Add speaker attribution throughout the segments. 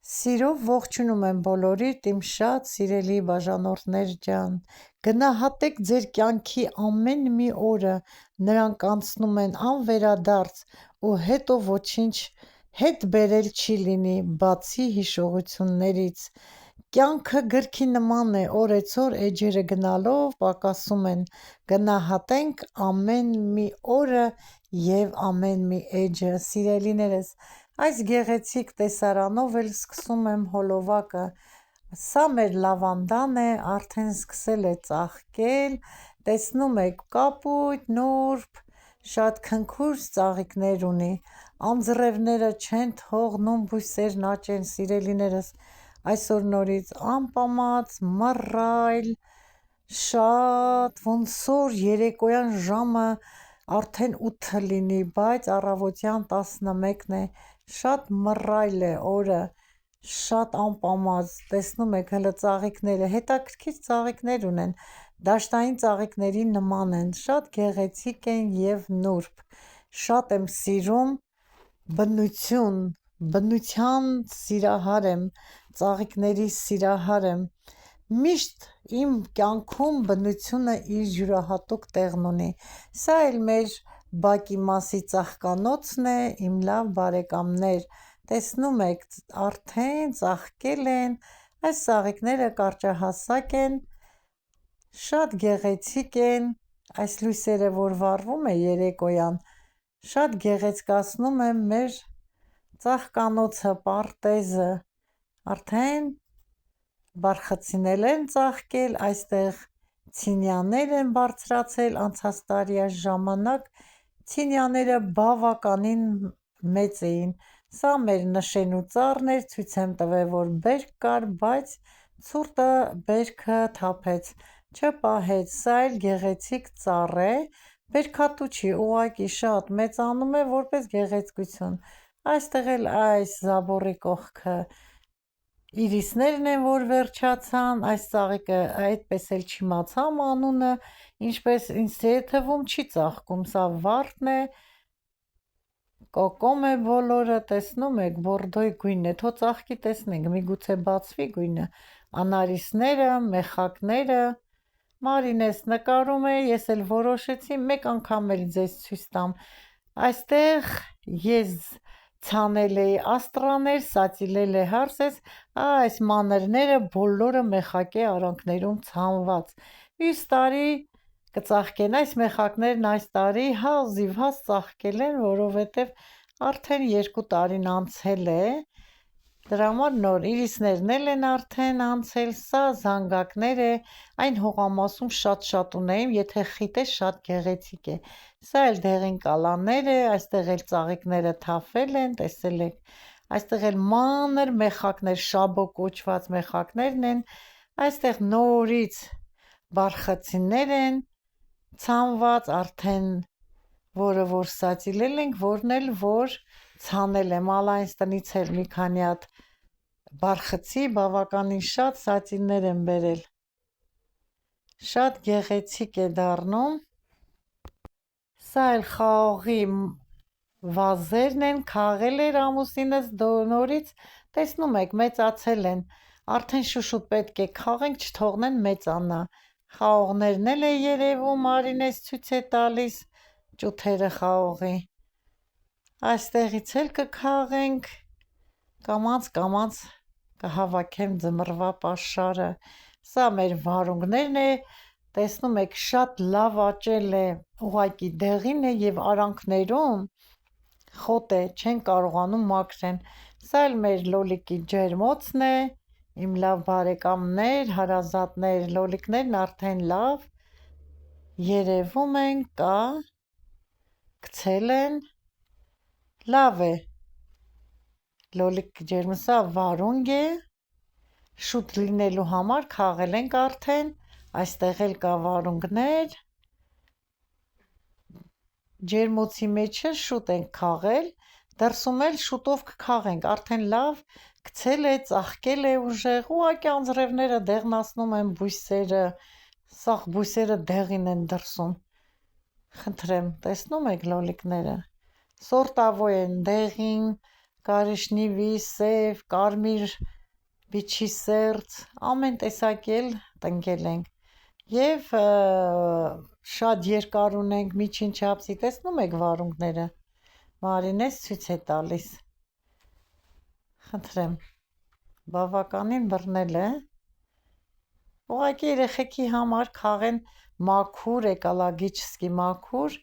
Speaker 1: Սիրով ողջունում եմ բոլորիդ իմ շատ սիրելի բաժանորդներ ջան, գնահատեք ձեր կյանքի ամեն մի օրը, նրանք անցնում են անվերադարձ ու հետո ոչինչ հետ բերել չի լինի, բացի հիշողություններից, կյանքը գրքի նման է, օրեցօր էջերը գնալով պակասում են, գնահատենք ամեն մի օրը և ամեն մի էջը, սիրելիներս, այս գեղեցիկ տեսարանով էլ սկսում եմ հոլովակը, սա մեր լավանդան է, արդեն սկսել է ծաղկել, տեսնում եք կապույտ, նուրբ, շատ քնքուշ ծաղիկներ ունի, անձրևները չեն թողնում բույսերն աճեն, սիրելիներս, այսօր նորից անպամած, մռայլ, շատ, ոնց որ երեկոյան ժամը արդեն 8 լինի, բայց առավոտյան 11-ն է, շատ մռայլ է օրը, շատ անպամած, տեսնում եք հլը ծաղիկները, հետաքրքիր ծաղիկներ ունեն, դաշտային ծաղիկների նման են, շատ գեղեցիկ են և նուրբ, շատ եմ սիրում բնություն, բնության սիրահար եմ, ծաղիկների սիրահար եմ, միշտ իմ կյանքում բնությունը իր յուրահատուկ տեղն ունի, սա էլ մեր բակի մասի ծաղկանոցն է, իմ լավ բարեկամներ, տեսնում եք արդեն ծաղկել են, այս ծաղիկները կարճահասակ են, շատ գեղեցիկ են, այս լույսերը որ վառվում է երեկոյան, շատ գեղեցկացնում է մեր ծաղկանոցը, պարտեզը, արդեն բարխցինել են ծաղկել, այստեղ ցինիաներ են բարձրացել, անցած տարի այս ժամանակ ցինիաները բավականին մեծ էին, սա մեր նշենու ծառն էր, ցույց եմ տվել, որ բերք կար, բայց ցուրտը բերքը թափեց, չպահեց, սա էլ գեղեցիկ ծառ է, բերքատու չի, ուղղակի շատ մեծանում է որպես գեղեցկություն, այստեղ էլ այս զաբորի կողքը իրիսներն են, որ վերջացան, այս ծաղիկը այդպես էլ չիմացամ անունը, ինչպես ինձ է թվում չի ծաղկում, սա վարդն է, կոկոմ է բոլորը, տեսնում եք, բորդոյի գույնն է, թո ծաղկի տեսնենք, միգուցե բացվի գույնը, անարիսները, մեխակները, Մարինես նկարում է, ես էլ որոշեցի մեկ անգամ էլ ձեզ ցույց տամ, այստեղ ես ցանել էի աստրաներ, սացիլել է հարսես, այս մանրները բոլորը մեխակի արանքներում ցանված, մյուս տարի կծաղկեն, այս մեխակներն այս տարի հազիվ ծաղկել են, որովհետև արդեն 2 տարին անցել է, դրա համար նոր իրիսներն էլ են արդեն անցել, սա զանգակներ է, այն հողամասում շատ ունեին, եթե խիտ է շատ գեղեցիկ է, սա էլ դեղին կալաներ է, այստեղ էլ ծաղիկները թափվել են, տեսել եք, այստեղ էլ մանր մեխակներ, շաբո կոչված մեխակներն են, այստեղ նորից բարխցիներ են ցանված, արդեն որը որ սացիլել ենք, որն էլ որ ցանել եմ, ալայնց տնից էլ մի քանի հատ բարխցի, բավականին շատ սացիլներ եմ բերել, շատ գեղեցիկ է դառնում, սա էլ խաղողի վազերն են, քաղել էր ամուսինս նորից, տեսնում եք մեծացել են, արդեն շուշուտ պետք է քաղենք, չթողնեն մեծանա, խաղողներն էլ է երևում, Արինես ցույց է տալիս, ճութերը խաղողի, այստեղից էլ կքաղենք, կամաց կհավաքեմ ձմռվա պաշարը, սա մեր վարունգներն է, տեսնում եք շատ լավ աճել է, ուղղակի դեղին է և արանքներում խոտ է, չեն կարողանում մաքրեն, սա էլ մեր լոլիկի ջերմոցն է, իմ լավ բարեկամներ, հարազատներ, լոլիկներն արդեն լավ երևում են, կա, գցել են, լավ է, լոլիկ ջերմը, սա վարունգ է, շուտ լինելու համար քաղել ենք արդեն, այստեղ էլ կա վարունգներ, ջերմոցի մեջը շուտ ենք քաղել, դրսում էլ շուտով կքաղենք, արդեն լավ գցել է, ծաղկել է ուժեղ, ուղղակի անձրևները դեղնացնում են բույսերը, սաղ բույսերը դեղին են դրսում, խնդրեմ, տեսնում եք լոլիկները, սորտավոյ են, դեղին, կարիշնիվի, սև, կարմիր բիչի սերտ, ամեն տեսակի էլ տնկել ենք և շատ երկար ունենք միջին չափսի, տեսնում եք վարունգները, Մարինես ցույց է տալիս, խնդրեմ, բավականին բռնել է, ուղղակի երեխեքի համար քաղեն մաքուր, էկոլոգիչսկի մաքուր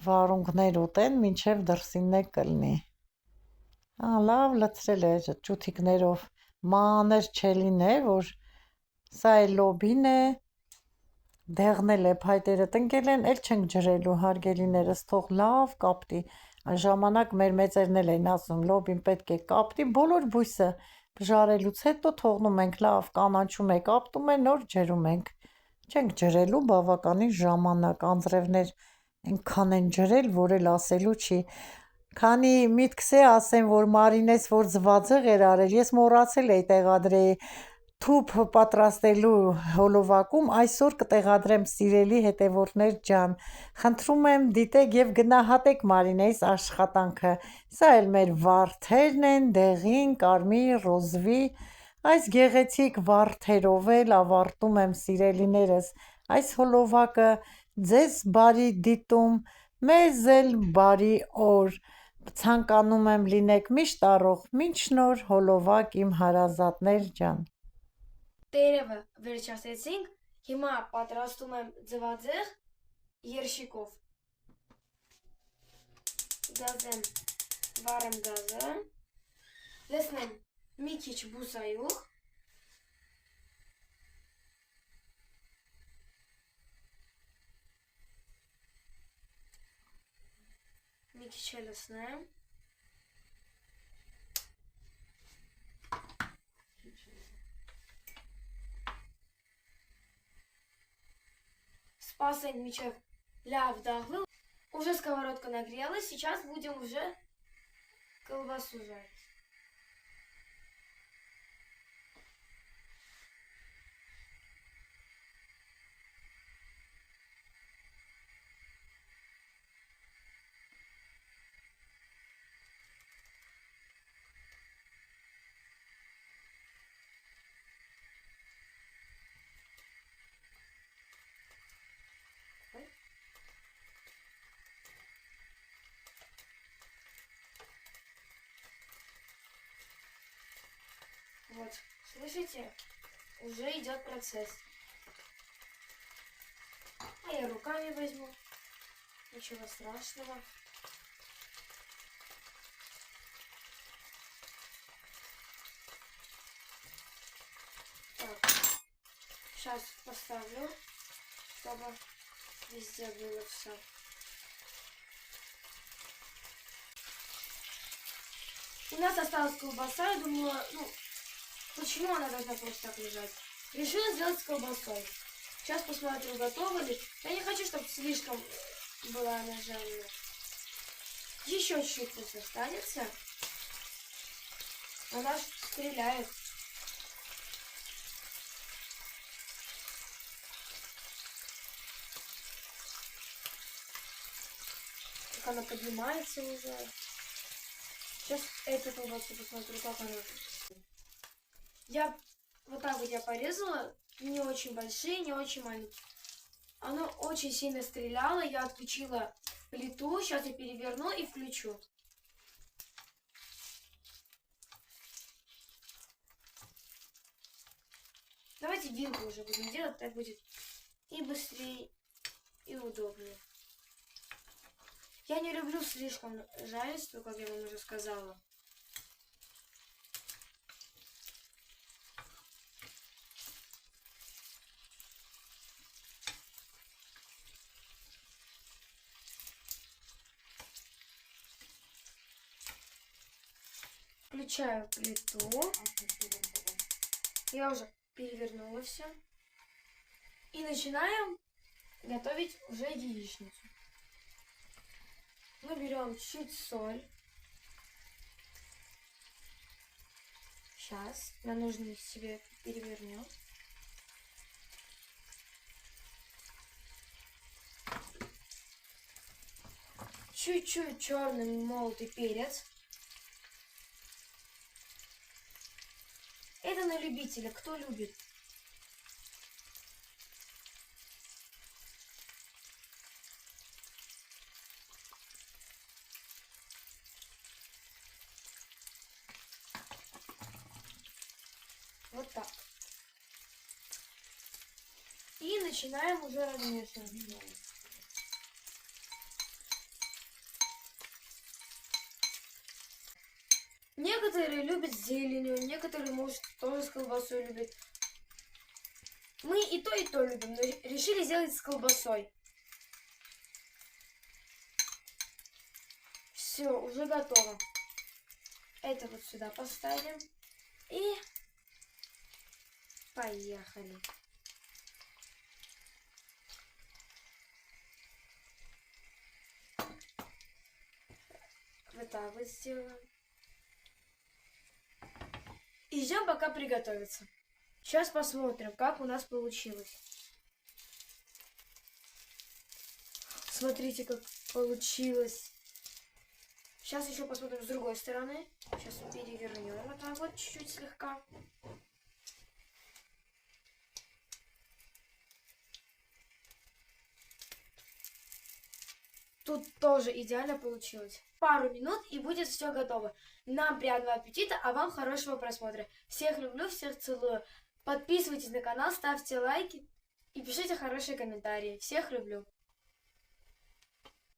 Speaker 1: վարունգներ ուտեն, մինչև դրսինն է կլնի, լավ լցրել է ճութիկներով, մանր չէ լինե, որ սա է լոբին է, դեղնել է, փայտերը տնկել են, էլ չենք ջրելու հարգելիներս, թող լավ կապտի, այն ժամանակ մեր մեծերն էլ էին ասում, լոբին պետք է կապտի, բոլոր բույսը ժարելուց հետո թողնում ենք, լավ կանաչում է, կապտում է, նոր ջրում ենք, չենք ջրելու բավականին ժամանակ, անձրևներ այնքան են ջրել, որ էլ ասելու չի, քանի միտքս է ասեմ, որ Մարինես որ ձվածեղ էր արել, ես մոռացել էի տեղադրեի թուփ պատրաստելու հոլովակում, այսօր կտեղադրեմ սիրելի հետևորդներ ջան, խնդրում եմ դիտեք և գնահատեք Մարինեիս աշխատանքը, սա էլ մեր վարդերն են, դեղին, կարմիր, ռոզվի, այս գեղեցիկ վարդերով էլ ավարտում եմ սիրելիներս այս հոլովակը, ձեզ բարի դիտում, մեզ էլ բարի օր, ցանկանում եմ լինեք միշտ առողջ, մինչ նոր հոլովակ իմ հարազատներ ջան։
Speaker 2: Տերևը վերջացրեցինք, հիմա պատրաստում եմ ձվածեղ երշիկով։ Գազեմ, վառեմ գազը, լցնեմ մի քիչ բուսայուղ, մի քիչ լցնեմ, спасать мечев ляв дахлыл. Уже сковородка нагрелась, сейчас будем уже колбасу жарить. Вот, слышите? Уже идет процесс. А я руками возьму. Ничего страшного. Так, сейчас поставлю, чтобы везде было все. У нас осталась колбаса, я думаю, почему она должна просто так лежать? Решила сделать с колбасой. Сейчас посмотрю, готова ли. Я не хочу, чтобы слишком была она жареная. Еще чуть-чуть пусть останется. Она стреляет. Как она поднимается уже. Сейчас эту колбасу посмотрю, как она. Вот так вот я порезала, не очень большие, не очень маленькие. Оно очень сильно стреляло, я отключила плиту, сейчас я переверну и включу. Давайте вилку уже будем делать, так будет и быстрее, и удобнее. Я не люблю слишком жарить, как я вам уже сказала. Включаю плиту. Я уже перевернула все. И начинаем готовить уже яичницу. Мы берем чуть соль. Сейчас на ножницы себе перевернем. Чуть-чуть черный молотый перец. Это на любителя, кто любит. Вот так. И начинаем уже размешивать. Некоторые любят с зеленью, некоторые, может, тоже с колбасой любят. Мы и то любим, но решили сделать с колбасой. Все, уже готово. Это вот сюда поставим. И поехали. Вот так вот сделаем. И ждем, пока приготовится. Сейчас посмотрим, как у нас получилось. Смотрите, как получилось. Сейчас еще посмотрим с другой стороны. Сейчас перевернем вот так вот чуть-чуть слегка. Тут тоже идеально получилось. Пару минут и будет все готово. Нам приятного аппетита, а вам хорошего просмотра. Всех люблю, всех целую. Подписывайтесь на канал, ставьте лайки и пишите хорошие комментарии. Всех люблю.